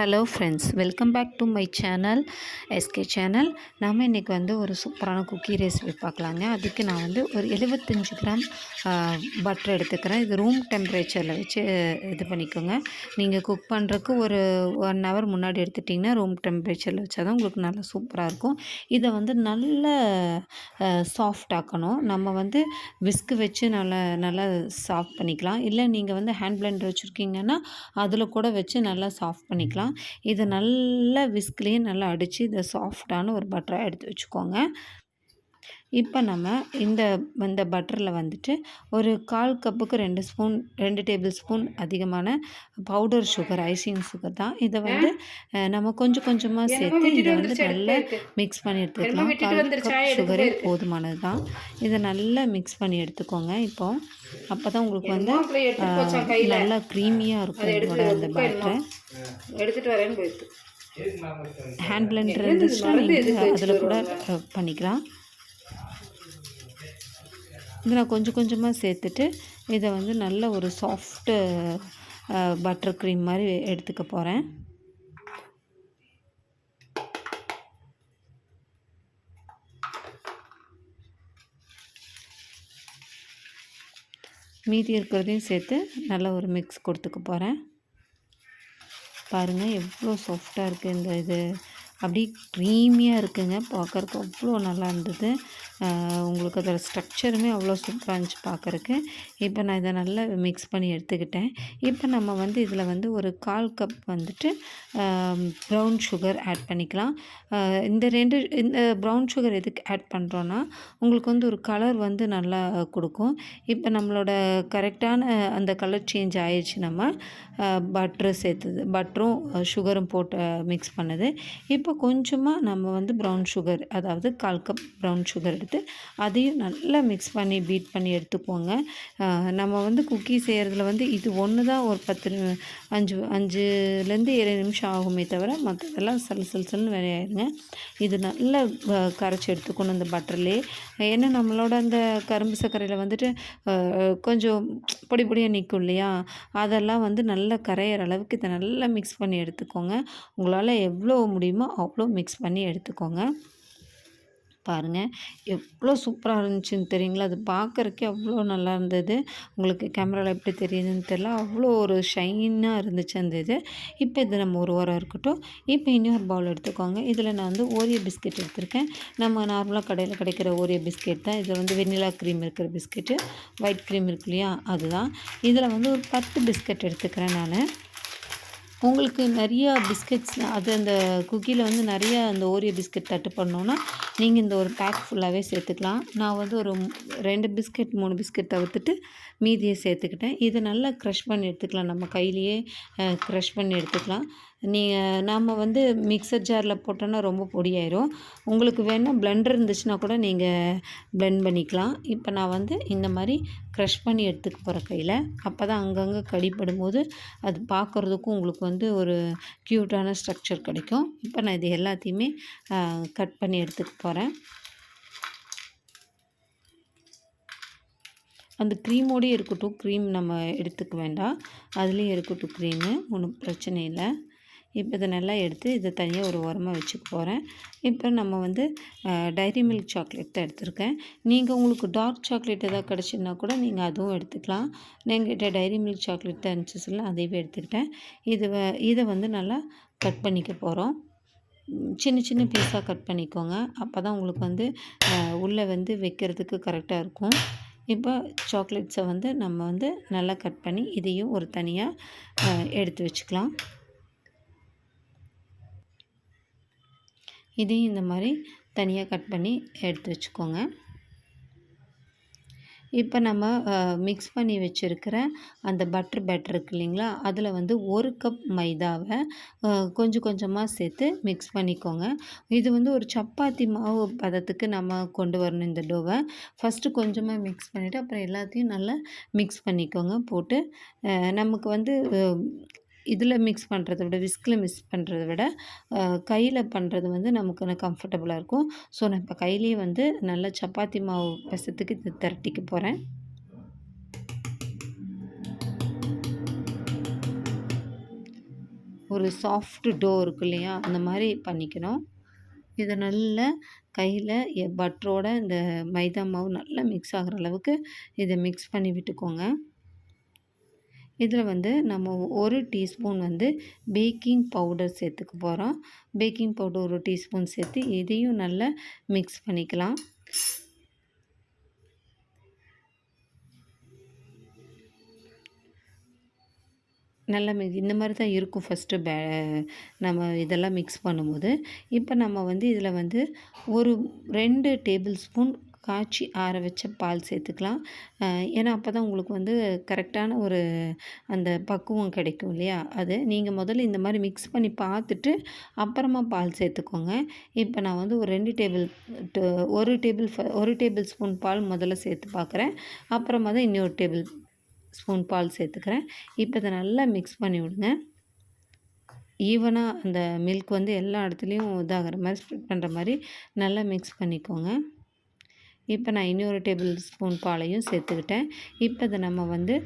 Hello friends, welcome back to my channel SK channel. நாம் இன்றைக்கி ஒரு சூப்பரான குக்கி ரெசிபி பார்க்கலாங்க. அதுக்கு நான் ஒரு 75 கிராம் பட்டர் எடுத்துக்கிறேன். இது ரூம் டெம்பரேச்சரில் வச்சு இது பண்ணிக்கோங்க. நீங்கள் குக் பண்ணுறதுக்கு ஒரு 1 ஹவர் முன்னாடி எடுத்துட்டிங்கன்னா ரூம் டெம்பரேச்சரில் வச்சா தான் உங்களுக்கு நல்லா சூப்பராக இருக்கும். இதை நல்ல சாஃப்ட் ஆக்கணும். நம்ம விஸ்கு வச்சு நல்லா சாஃப்ட் பண்ணிக்கலாம். இல்லை நீங்கள் ஹேண்ட் பிளெண்டர் வச்சுருக்கீங்கன்னா அதில் கூட வச்சு நல்லா சாஃப்ட் பண்ணிக்கலாம். இதை நல்லா விஸ்க்லேயே நல்லா அடித்து இதை சாஃப்டான ஒரு பட்டராக எடுத்து வச்சுக்கோங்க. இப்போ நம்ம இந்த பட்டரில் ஒரு 1/4 கப்புக்கு 2 டேபிள் ஸ்பூன் அதிகமான பவுடர் சுகர், ஐசிங் சுகர் தான். இதை நம்ம கொஞ்சம் கொஞ்சமாக சேர்த்து இதை நல்லா மிக்ஸ் பண்ணி எடுத்துக்கலாம். 1/4 கப் சுகரே போதுமானது தான். இதை நல்லா மிக்ஸ் பண்ணி எடுத்துக்கோங்க. அப்போ தான் உங்களுக்கு நல்லா க்ரீமியாக இருக்கும் உங்களோட அந்த பேட்டர். எடுத்துகிட்டு வரேன்னு போயிட்டு ஹேண்ட் பிளெண்டர் இருந்துச்சுன்னா நீங்கள் அதில் கூட பண்ணிக்கலாம். இது நான் கொஞ்சம் கொஞ்சமாக சேர்த்துட்டு இதை நல்ல ஒரு சாஃப்ட்டு பட்டர் க்ரீம் மாதிரி எடுத்துக்க போகிறேன். மீதி இருக்கிறதையும் சேர்த்து நல்ல ஒரு மிக்ஸ் கொடுத்துக்க போகிறேன். பாருங்கள் எவ்வளோ சாஃப்டாக இருக்குது. இது அப்படியே க்ரீமியாக இருக்குங்க. பார்க்குறக்கு அவ்வளோ நல்லா இருந்தது. உங்களுக்கு அதோடய ஸ்ட்ரக்சருமே அவ்வளோ சூப்பராக இருந்துச்சு பார்க்குறக்கு. இப்போ நான் இதை நல்லா மிக்ஸ் பண்ணி எடுத்துக்கிட்டேன். இப்போ நம்ம இதில் ஒரு 1/4 கப் ப்ரௌன் சுகர் ஆட் பண்ணிக்கலாம். இந்த ப்ரௌன் சுகர் எதுக்கு ஆட் பண்ணுறோன்னா உங்களுக்கு ஒரு கலர் நல்லா கொடுக்கும். இப்போ நம்மளோட கரெக்டான அந்த கலர் சேஞ்ச் ஆயிடுச்சு. நம்ம பட்டரும் சுகரும் போட்டு மிக்ஸ் பண்ணது. இப்போ கொஞ்சமாக நம்ம ப்ரௌன் சுகர், அதாவது 1/4 கப் ப்ரௌன் சுகர் எடுத்து அதையும் நல்லா மிக்ஸ் பண்ணி பீட் பண்ணி எடுத்துக்கோங்க. நம்ம குக்கி செய்கிறதுல இது ஒன்று தான் ஒரு 5லேருந்து 7 நிமிஷம் ஆகுமே தவிர மற்றதெல்லாம் சல்லுன்னு வேலையாயிருங்க. இது நல்லா கரைச்சி எடுத்துக்கணும் இந்த பட்டர்லேயே. ஏன்னா நம்மளோட அந்த கரும்பு சர்க்கரையில் கொஞ்சம் பொடியாக நிற்கும் இல்லையா, அதெல்லாம் நல்லா கரையிற அளவுக்கு இதை நல்லா மிக்ஸ் பண்ணி எடுத்துக்கோங்க. உங்களால் எவ்வளோ முடியுமோ அவ்வளோ மிக்ஸ் பண்ணி எடுத்துக்கோங்க. பாருங்கள் எவ்வளோ சூப்பராக இருந்துச்சுன்னு தெரியுங்களா. அது பார்க்குறக்கே அவ்வளோ நல்லா இருந்தது. உங்களுக்கு கேமராவில் எப்படி தெரியுதுன்னு தெரியல, அவ்வளோ ஒரு ஷைனாக இருந்துச்சு அந்த இது. இப்போ இது நம்ம ஒரு வாரம் இருக்கட்டும். இப்போ இன்னொரு பவுல் எடுத்துக்கோங்க. இதில் நான் ஓரியோ பிஸ்கெட் எடுத்திருக்கேன். நம்ம நார்மலாக கடையில் கிடைக்கிற ஓரியோ பிஸ்கெட் தான். இதில் வெண்ணிலா க்ரீம் இருக்கிற பிஸ்கெட்டு, ஒயிட் க்ரீம் இருக்கு இல்லையா, அதுதான். இதில் ஒரு 10 பிஸ்கெட் எடுத்துக்கிறேன் நான். உங்களுக்கு நிறையா பிஸ்கெட்ஸ் அந்த குக்கியில் நிறையா அந்த ஓரியோ பிஸ்கெட் தட்டுப்படணுன்னா நீங்கள் இந்த ஒரு பேக் ஃபுல்லாகவே சேர்த்துக்கலாம். நான் ஒரு 2 பிஸ்கெட் 3 பிஸ்கெட் தவிர்த்துட்டு மீதியை சேர்த்துக்கிட்டேன். இதை நல்லா க்ரஷ் பண்ணி எடுத்துக்கலாம். நம்ம கையிலையே க்ரஷ் பண்ணி எடுத்துக்கலாம். நாம் மிக்சர் ஜாரில் போட்டோன்னா ரொம்ப பொடியாயிரும். உங்களுக்கு வேணால் பிளெண்டர் இருந்துச்சுன்னா கூட நீங்கள் பிளெண்ட் பண்ணிக்கலாம். இப்போ நான் இந்த மாதிரி க்ரஷ் பண்ணி எடுத்துக்க போகிறேன் கையில். அப்போ தான் அங்கங்கே கடிப்படும் போது அது பார்க்குறதுக்கும் உங்களுக்கு ஒரு க்யூட்டான ஸ்ட்ரக்சர் கிடைக்கும். இப்போ நான் இது எல்லாத்தையுமே கட் பண்ணி எடுத்துக்க போகிறேன். அந்த க்ரீமோடயே இருக்கட்டும், க்ரீம் நம்ம எடுத்துக்க வேண்டாம், அதுலேயே இருக்கட்டும் க்ரீமு, ஒன்றும் பிரச்சனை இல்லை. இப்போ இதை நல்லா எடுத்து இதை தனியாக ஒரு ஓரமாக வச்சுக்க போகிறேன். இப்போ நம்ம டைரி மில்க் சாக்லேட் தான் எடுத்திருக்கேன். நீங்கள் உங்களுக்கு டார்க் சாக்லேட் எதாவது கிடச்சின்னா கூட நீங்கள் அதுவும் எடுத்துக்கலாம். என்கிட்ட டைரி மில்க் சாக்லேட் தான் இருந்துச்சு சொல்ல, அதையவே எடுத்துக்கிட்டேன். இதை நல்லா கட் பண்ணிக்க போகிறோம். சின்ன பீஸாக கட் பண்ணிக்கோங்க. அப்போ தான் உங்களுக்கு உள்ளே வைக்கிறதுக்கு கரெக்டாக இருக்கும். இப்போ சாக்லேட்ஸை நம்ம நல்லா கட் பண்ணி இதையும் ஒரு தனியாக எடுத்து வச்சுக்கலாம். இதையும் இந்த மாதிரி தனியாக கட் பண்ணி எடுத்து வச்சுக்கோங்க. இப்போ நம்ம மிக்ஸ் பண்ணி வச்சுருக்கிற அந்த பேட்டர் இருக்கு இல்லைங்களா, அதில் 1 கப் மைதாவை கொஞ்சம் கொஞ்சமாக சேர்த்து மிக்ஸ் பண்ணிக்கோங்க. இது ஒரு சப்பாத்தி மாவு பதத்துக்கு நம்ம கொண்டு வரணும். இந்த டோவை ஃபஸ்ட்டு கொஞ்சமாக மிக்ஸ் பண்ணிவிட்டு அப்புறம் எல்லாத்தையும் நல்லா மிக்ஸ் பண்ணிக்கோங்க. போட்டு நமக்கு இதில் மிக்ஸ் பண்ணுறத விட, விஸ்கில் மிக்ஸ் பண்ணுறத விட கையில் பண்ணுறது நமக்கு கம்ஃபர்டபுளாக இருக்கும். ஸோ நான் இப்போ கையிலேயே நல்லா சப்பாத்தி மாவு பசத்துக்கு இது திரட்டிக்க போகிறேன். ஒரு சாஃப்ட் டோ இருக்கு இல்லையா? அந்த மாரி பண்ணிக்கணும். இத நல்லா கையில பட்டரோட இந்த மைதா மாவு நல்லா மிக்ஸ் ஆகுற அளவுக்கு இத மிக்ஸ் பண்ணி விட்டுக்கோங்க. இதில வந்து நம்ம 1 டீஸ்பூன் வந்து பேக்கிங் பவுடர் சேர்த்துக்க போறோம். பேக்கிங் பவுடர் 1 டீஸ்பூன் சேர்த்து இதையும் நல்லா மிக்ஸ் பண்ணிக்கலாம். நல்லா இந்த மாரி தான் இருக்கும் ஃபஸ்ட்டு நம்ம இதெல்லாம் மிக்ஸ் பண்ணும்போது. இப்போ நம்ம வந்து இதில வந்து ஒரு 2 டேபிள் ஸ்பூன் காய்ச்சி ஆற வச்ச பால் சேர்த்துக்கலாம். ஏன்னா அப்போ தான் உங்களுக்கு வந்து கரெக்டான ஒரு அந்த பக்குவம் கிடைக்கும் இல்லையா? அது நீங்க முதல்ல இந்த மாரி மிக்ஸ் பண்ணி பார்த்துட்டு, அப்புறமா பால் சேர்த்துக்கோங்க. இப்போ நான் வந்து ஒரு 2 டு 1 டேபிள் ஸ்பூன் பால் முதல்ல சேர்த்து பார்க்குறேன். அப்புறமா தான் இன்னொரு டேபிள் ஸ்பூன் பால் சேர்த்துக்கிறேன். இப்போ இத நல்லா மிக்ஸ் பண்ணி விடுங்க. ஈவனா அந்த மில்க் வந்து எல்லா இடத்துலயும் இதாகிற மாரி ஸ்ப்ரெட் பண்ணுற மாரி நல்லா மிக்ஸ் பண்ணிக்கோங்க. இப்போ நான் இன்னொரு டேபிள் ஸ்பூன் பாலையும் சேர்த்துக்கிட்டேன். இப்போ இத நம்ம வந்து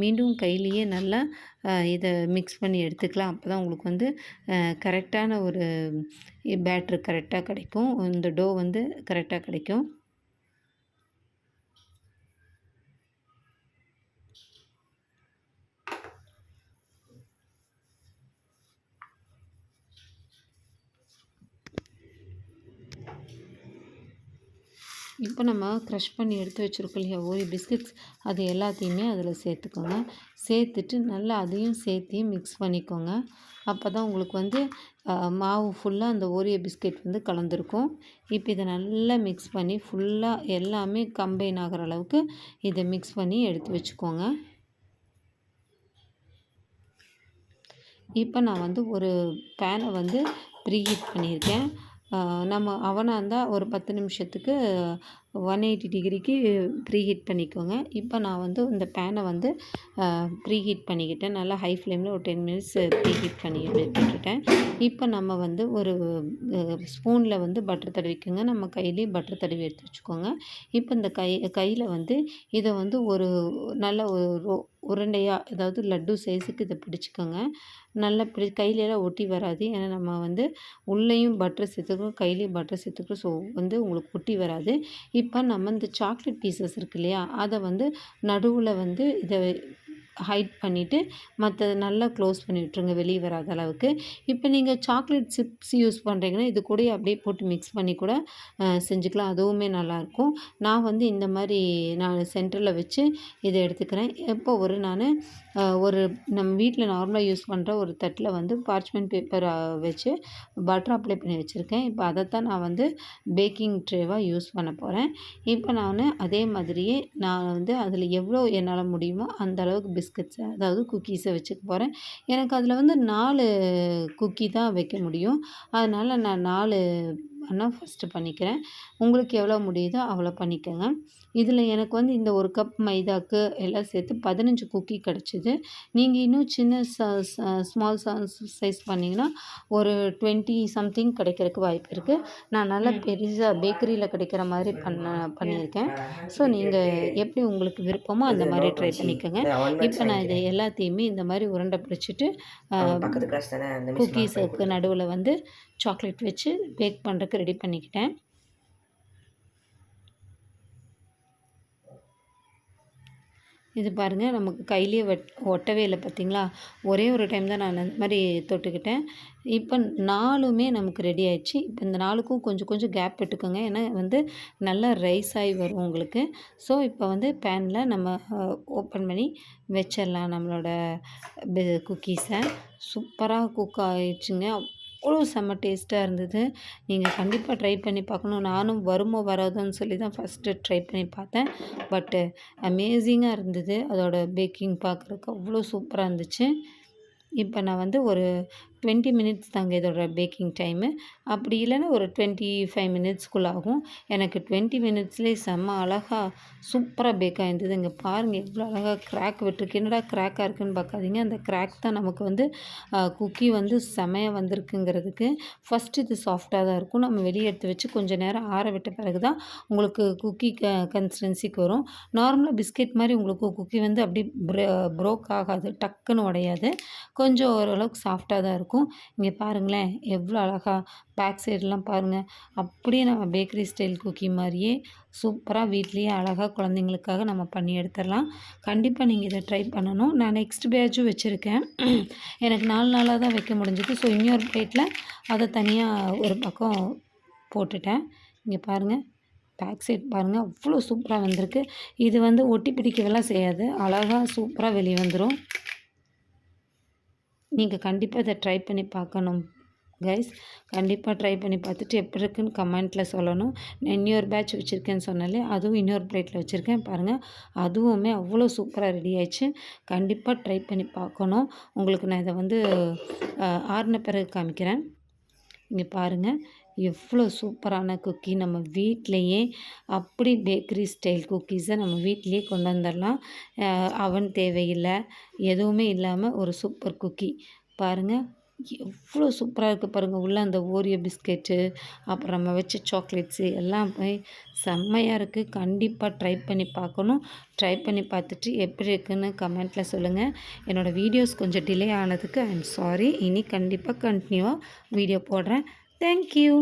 மீண்டும் கையிலேயே நல்லா இத மிக்ஸ் பண்ணி எடுத்துக்கலாம். அப்போ தான் உங்களுக்கு வந்து கரெக்டான ஒரு பேட்டர் கரெக்டா கிடைக்கும். இந்த டோ வந்து கரெக்டா கிடைக்கும். இப்போ நம்ம க்ரஷ் பண்ணி எடுத்து வச்சுருக்கோம் இல்லையா? ஓரியோ பிஸ்கட்ஸ் அது எல்லாத்தையுமே அதில் சேர்த்துக்கோங்க. சேர்த்துட்டு நல்லா அதையும் சேர்த்தி மிக்ஸ் பண்ணிக்கோங்க. அப்போ தான் உங்களுக்கு வந்து மாவு ஃபுல்லாக அந்த ஓரியோ பிஸ்கட் வந்து கலந்துருக்கும். இப்போ இதை நல்லா மிக்ஸ் பண்ணி ஃபுல்லாக எல்லாமே கம்பைன் ஆகிற அளவுக்கு இதை மிக்ஸ் பண்ணி எடுத்து வச்சுக்கோங்க. இப்போ நான் வந்து ஒரு பேனை வந்து ப்ரீஹீட் பண்ணியிருக்கேன். நம்ம அவனா இருந்தா ஒரு 10 நிமிஷத்துக்கு 180 டிகிரிக்கு ப்ரீஹீட் பண்ணிக்கோங்க. இப்போ நான் வந்து இந்த பேனை வந்து ப்ரீஹீட் பண்ணிக்கிட்டேன். நல்லா ஹை ஃப்ளேமில் ஒரு 10 மினிட்ஸ் ப்ரீஹீட் பண்ணி விட்டுட்டேன். இப்போ நம்ம வந்து ஒரு ஸ்பூனில் வந்து பட்டர் தடவிக்கோங்க. நம்ம கையிலேயே பட்டர் தடவி எடுத்து வச்சுக்கோங்க. இப்போ இந்த கையில் வந்து இதை வந்து ஒரு நல்ல ஒரு உருண்டையா, அதாவது லட்டு சைஸுக்கு இதை பிடிச்சிக்கோங்க. நல்லா கையிலலாம் ஒட்டி வராது. ஏன்னா நம்ம வந்து உள்ளேயும் பட்டர் சேர்த்துக்கிறோம், கையிலேயும் பட்டர் சேர்த்துக்கிறோம். ஸோ வந்து உங்களுக்கு ஒட்டி வராது. இப்போ நம்ம இந்த சாக்லேட் பீசஸ் இருக்கு இல்லையா? அதை வந்து நடுவில் வந்து இதை ஹைட் பண்ணிவிட்டு மற்றது நல்லா க்ளோஸ் பண்ணி விட்டுருங்க, வெளியே வராத அளவுக்கு. இப்போ நீங்கள் சாக்லேட் சிப்ஸ் யூஸ் பண்ணுறீங்கன்னா இது கூடயே அப்படியே போட்டு மிக்ஸ் பண்ணி கூட செஞ்சுக்கலாம். அதுவுமே நல்லாயிருக்கும். நான் வந்து இந்த மாதிரி நான் சென்டரில் வச்சு இதை எடுத்துக்கிறேன். இப்போ ஒரு நம்ம வீட்டில் நார்மலாக யூஸ் பண்ணுற ஒரு தட்டில் வந்து பார்ச்மெண்ட் பேப்பர் வச்சு பட்டர் அப்ளை பண்ணி வச்சுருக்கேன். இப்போ அதைத்தான் நான் வந்து பேக்கிங் ட்ரேவாக யூஸ் பண்ண போகிறேன். இப்போ நான் அதே மாதிரியே நான் வந்து அதில் எவ்வளோ என்னால் முடியுமோ அந்த அளவுக்கு பிஸ்கட்ஸை, அதாவது குக்கீஸை வச்சுக்க போகிறேன். எனக்கு அதில் வந்து 4 குக்கி தான் வைக்க முடியும். அதனால் நான் 4 ஃபஸ்ட்டு பண்ணிக்கிறேன். உங்களுக்கு எவ்வளோ முடியுதோ அவ்வளோ பண்ணிக்கோங்க. இதில் எனக்கு வந்து இந்த 1 கப் மைதாக்கு எல்லாம் சேர்த்து 15 குக்கி கிடச்சிது. நீங்கள் இன்னும் சின்ன ஸ்மால் சைஸ் பண்ணிங்கன்னா ஒரு 20 சம்திங் கிடைக்கிறதுக்கு வாய்ப்பு இருக்குது. நான் நல்லா பெருசா பேக்கரியில் கிடைக்கிற மாதிரி பண்ணியிருக்கேன். ஸோ நீங்கள் எப்படி உங்களுக்கு விருப்பமோ அந்த மாதிரி ட்ரை பண்ணிக்கோங்க. இப்போ நான் இதை எல்லாத்தையுமே இந்த மாதிரி உருண்டை பிடிச்சிட்டு குக்கீஸுக்கு நடுவில் வந்து சாக்லேட் வச்சு பேக் பண்ணுறதுக்கு ரெடி பண்ணிக்கிட்டேன். இது பாருங்கள், நமக்கு கையிலேயே ஒட்டவே இல்லை பார்த்தீங்களா? ஒரே ஒரு டைம் தான் நான் அந்த மாதிரி தொட்டுக்கிட்டேன். இப்போ 4மே நமக்கு ரெடி ஆயிடுச்சு. இப்போ இந்த 4க்கும் கொஞ்சம் கொஞ்சம் கேப் விட்டுக்கோங்க. ஏன்னா வந்து நல்லா ரைஸ் ஆகி வரும் உங்களுக்கு. ஸோ இப்போ வந்து பேனில் நம்ம ஓப்பன் பண்ணி வச்சிடலாம் நம்மளோட குக்கீஸை. சூப்பராக குக் ஆயிடுச்சுங்க. அவ்வளோ செம்ம டேஸ்ட்டாக இருந்தது. நீங்கள் கண்டிப்பாக ட்ரை பண்ணி பார்க்கணும். நானும் வருமோ வராதோன்னு சொல்லி தான் ஃபஸ்ட்டு ட்ரை பண்ணி பார்த்தேன். பட்டு அமேசிங்காக இருந்தது. அதோட பேக்கிங் பார்க்குறதுக்கு அவ்வளோ சூப்பராக இருந்துச்சு. இப்போ நான் வந்து ஒரு 20 மினிட்ஸ் தாங்க இதோட பேக்கிங் டைமு. அப்படி இல்லைன்னா ஒரு 25 மினிட்ஸ்க்குள்ள ஆகும். எனக்கு 20 மினிட்ஸ்லேயே செம்ம அழகா சூப்பராக பேக் ஆயிருந்தது. இங்கே பாருங்கள் எவ்வளோ அழகா கிராக் விட்டுருக்கு. என்னடா கிராக்காக இருக்குன்னு பார்க்காதீங்க. அந்த கிராக் தான் நமக்கு வந்து குக்கி வந்து செமையாக வந்திருக்குங்கிறதுக்கு. ஃபஸ்ட்டு இது சாஃப்டாக தான் இருக்கும். நம்ம வெளியே எடுத்து வச்சு கொஞ்சம் நேரம் ஆற விட்ட பிறகு தான் உங்களுக்கு குக்கி கன்சிஸ்டன்சிக்கு வரும். நார்மலாக பிஸ்கெட் மாதிரி உங்களுக்கு குக்கி வந்து அப்படி ப்ரோக் ஆகாது, டக்குன்னு உடையாது. கொஞ்சம் ஓரளவுக்கு சாஃப்டாக தான் இருக்கும். இங்கே பாருங்களேன் எவ்வளோ அழகா பேக் சைடெலாம் பாருங்கள். அப்படியே நம்ம பேக்கரி ஸ்டைல் குக்கி மாதிரியே சூப்பராக வீட்லேயே அழகாக குழந்தைங்களுக்காக நம்ம பண்ணி எடுத்துடலாம். கண்டிப்பாக நீங்கள் இதை ட்ரை பண்ணணும். நான் நெக்ஸ்ட் பேட்சும் வச்சுருக்கேன். எனக்கு 4 நாளாக தான் வைக்க முடிஞ்சது. ஸோ இன்னொரு பிளேட்டில் அதை தனியாக ஒரு பக்கம் போட்டுட்டேன். இங்கே பாருங்கள் பேக் சைட் பாருங்கள் அவ்வளோ சூப்பராக வந்திருக்கு. இது வந்து ஒட்டி பிடிக்கவெல்லாம் செய்யாது, அழகாக சூப்பராக வெளியே வந்துடும். நீங்கள் கண்டிப்பாக இதை ட்ரை பண்ணி பார்க்கணும் கைஸ். கண்டிப்பாக ட்ரை பண்ணி பார்த்துட்டு எப்படி இருக்குன்னு கமெண்ட்டில் சொல்லணும். நான் இன்னொரு பேட்ச் வச்சுருக்கேன்னு சொன்னாலே அதுவும் இன்னொரு பிளேட்டில் வச்சுருக்கேன் பாருங்கள். அதுவுமே அவ்வளோ சூப்பராக ரெடி ஆயிடுச்சு. கண்டிப்பாக ட்ரை பண்ணி பார்க்கணும். உங்களுக்கு நான் இதை வந்து ஆறின பிறகு காமிக்கிறேன். இங்கே பாருங்கள் எவ்வளோ சூப்பரான குக்கி. நம்ம வீட்டிலையே அப்படி பேக்கரி ஸ்டைல் குக்கீஸை நம்ம வீட்டிலையே கொண்டு வந்துடலாம். அவன் தேவையில்லை, எதுவுமே இல்லாமல் ஒரு சூப்பர் குக்கி. பாருங்கள் எவ்வளோ சூப்பராக இருக்குது பாருங்கள். உள்ளே அந்த ஓரியோ பிஸ்கெட்டு, அப்புறம் நம்ம வச்ச சாக்லேட்ஸு எல்லாம் போய் செம்மையாக இருக்குது. கண்டிப்பாக ட்ரை பண்ணி பார்க்கணும். ட்ரை பண்ணி பார்த்துட்டு எப்படி இருக்குன்னு கமெண்ட்டில் சொல்லுங்கள். என்னோடய வீடியோஸ் கொஞ்சம் டிலே ஆனதுக்கு ஐ எம் சாரி. இனி கண்டிப்பாக கண்டினியூவாக வீடியோ போடுறேன். தேங்க்யூ.